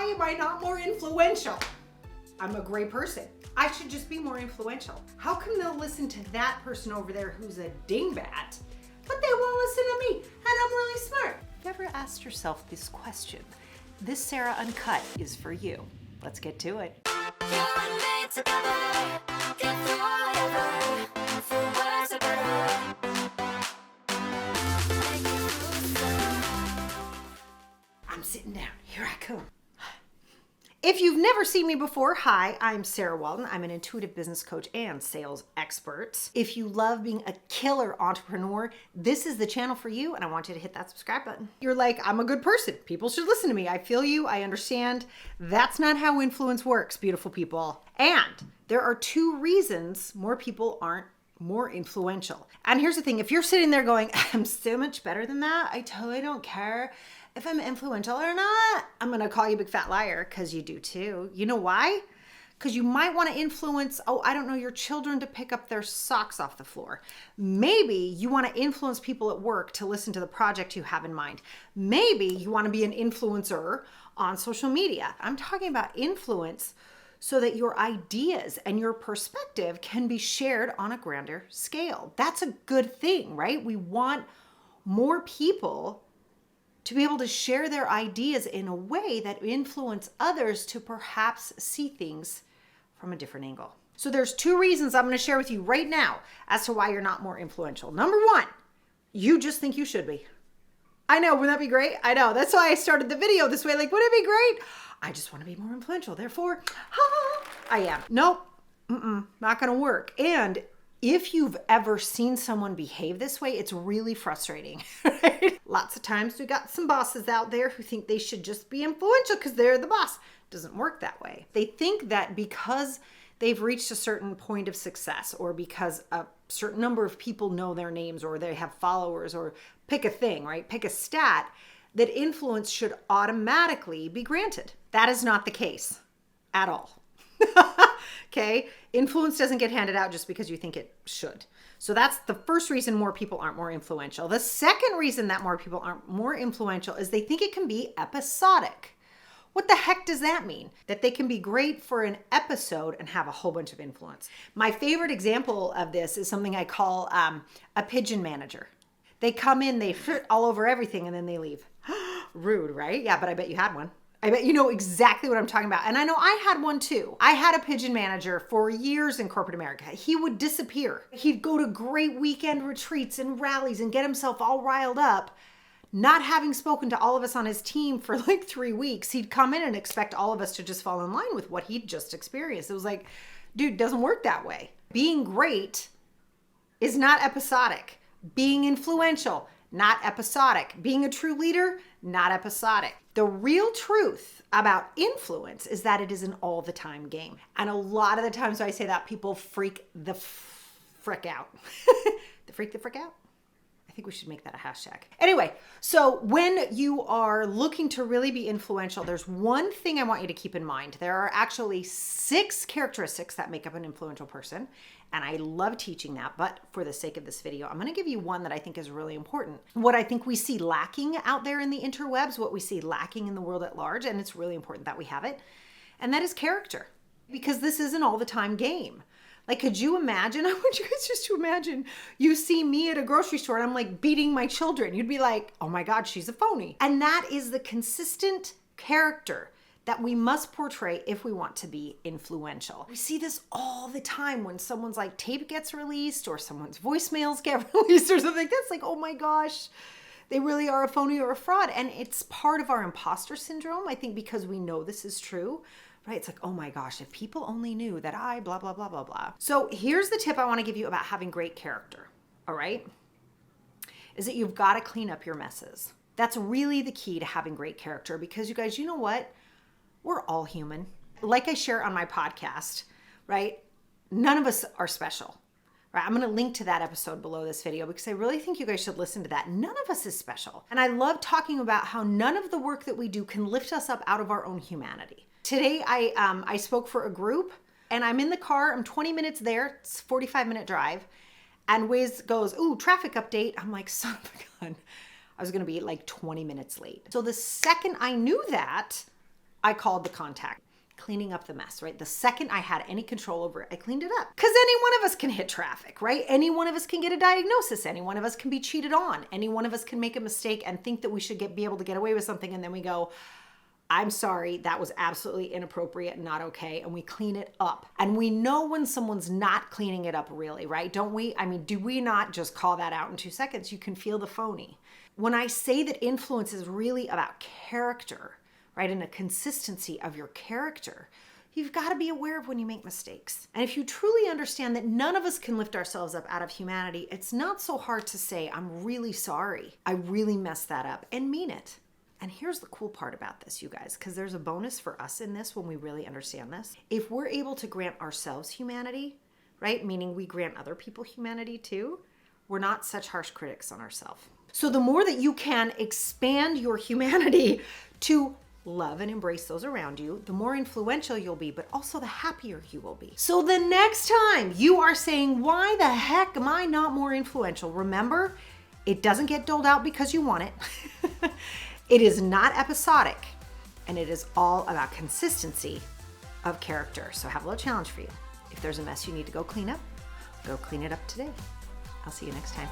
why am I not more influential? I'm a great person. I should just be more influential. How come they'll listen to that person over there who's a dingbat, but they won't listen to me, and I'm really smart? You ever asked yourself this question? This Sarah Uncut is for you. Let's get to it. I'm sitting down. Here I come. If you've never seen me before, hi, I'm Sarah Walden. I'm an intuitive business coach and sales expert. If you love being a killer entrepreneur, this is the channel for you, and I want you to hit that subscribe button. You're like, I'm a good person. People should listen to me. I feel you. I understand. That's not how influence works, beautiful people. And there are 2 reasons more people aren't more influential. And here's the thing. If you're sitting there going, I'm so much better than that, I totally don't care if I'm influential or not, I'm going to call you a big fat liar, because you do too. You know why? Because you might want to influence, your children to pick up their socks off the floor. Maybe you want to influence people at work to listen to the project you have in mind. Maybe you want to be an influencer on social media. I'm talking about influence so that your ideas and your perspective can be shared on a grander scale. That's a good thing, right? We want more people to be able to share their ideas in a way that influence others to perhaps see things from a different angle. So there's 2 reasons I'm going to share with you right now as to why you're not more influential. Number 1, you just think you should be. I know, wouldn't that be great? I know. That's why I started the video this way. Like, wouldn't it be great? I just want to be more influential. Therefore, I am. Nope. Not going to work. And if you've ever seen someone behave this way, it's really frustrating, right? Lots of times we got some bosses out there who think they should just be influential because they're the boss. It doesn't work that way. They think that because they've reached a certain point of success, or because a certain number of people know their names, or they have followers, or pick a thing, right? Pick a stat, that influence should automatically be granted. That is not the case at all. Okay? Influence doesn't get handed out just because you think it should. So that's the first reason more people aren't more influential. The second reason that more people aren't more influential is they think it can be episodic. What the heck does that mean? That they can be great for an episode and have a whole bunch of influence. My favorite example of this is something I call a pigeon manager. They come in, they fit all over everything, and then they leave. Rude, right? Yeah, but I bet you had one. I bet you know exactly what I'm talking about. And I know I had one too. I had a pigeon manager for years in corporate America. He would disappear. He'd go to great weekend retreats and rallies and get himself all riled up. Not having spoken to all of us on his team for like 3 weeks, he'd come in and expect all of us to just fall in line with what he'd just experienced. It was like, dude, it doesn't work that way. Being great is not episodic. Being influential, not episodic. Being a true leader, not episodic. The real truth about influence is that it is an all the time game. And a lot of the times when I say that, people freak the frick out. The frick out? I think we should make that a hashtag. Anyway, so when you are looking to really be influential, there's one thing I want you to keep in mind. There are actually 6 characteristics that make up an influential person. And I love teaching that, but for the sake of this video, I'm going to give you one that I think is really important. What I think we see lacking out there in the interwebs, what we see lacking in the world at large, and it's really important that we have it, and that is character. Because this is an all the time game. Like, could you imagine? I want you guys just to imagine you see me at a grocery store and I'm like beating my children. You'd be like, oh my God, she's a phony. And that is the consistent character that we must portray if we want to be influential. We see this all the time when someone's like tape gets released or someone's voicemails get released or something. That's like, oh my gosh, they really are a phony or a fraud. And it's part of our imposter syndrome, I think, because we know this is true. Right? It's like, oh my gosh, if people only knew that I blah, blah, blah, blah, blah. So here's the tip I want to give you about having great character, all right? Is that you've got to clean up your messes. That's really the key to having great character, because you guys, you know what? We're all human. Like I share on my podcast, right? None of us are special, right? I'm going to link to that episode below this video because I really think you guys should listen to that. None of us is special. And I love talking about how none of the work that we do can lift us up out of our own humanity. Today, I spoke for a group and I'm in the car. I'm 20 minutes there. It's a 45-minute drive. And Wiz goes, ooh, traffic update. I'm like, son of a gun. I was going to be like 20 minutes late. So the second I knew that, I called the contact. Cleaning up the mess, right? The second I had any control over it, I cleaned it up. Because any one of us can hit traffic, right? Any one of us can get a diagnosis. Any one of us can be cheated on. Any one of us can make a mistake and think that we should be able to get away with something. And then we go, I'm sorry, that was absolutely inappropriate and not okay. And we clean it up. And we know when someone's not cleaning it up really, right? Don't we? I mean, do we not just call that out in 2 seconds? You can feel the phony. When I say that influence is really about character, right, and a consistency of your character, you've got to be aware of when you make mistakes. And if you truly understand that none of us can lift ourselves up out of humanity, it's not so hard to say, I'm really sorry. I really messed that up, and mean it. And here's the cool part about this, you guys, because there's a bonus for us in this when we really understand this. If we're able to grant ourselves humanity, right, meaning we grant other people humanity too, we're not such harsh critics on ourselves. So the more that you can expand your humanity to love and embrace those around you, the more influential you'll be, but also the happier you will be. So the next time you are saying, why the heck am I not more influential? Remember, it doesn't get doled out because you want it. It is not episodic, and it is all about consistency of character. So I have a little challenge for you. If there's a mess you need to go clean up, go clean it up today. I'll see you next time.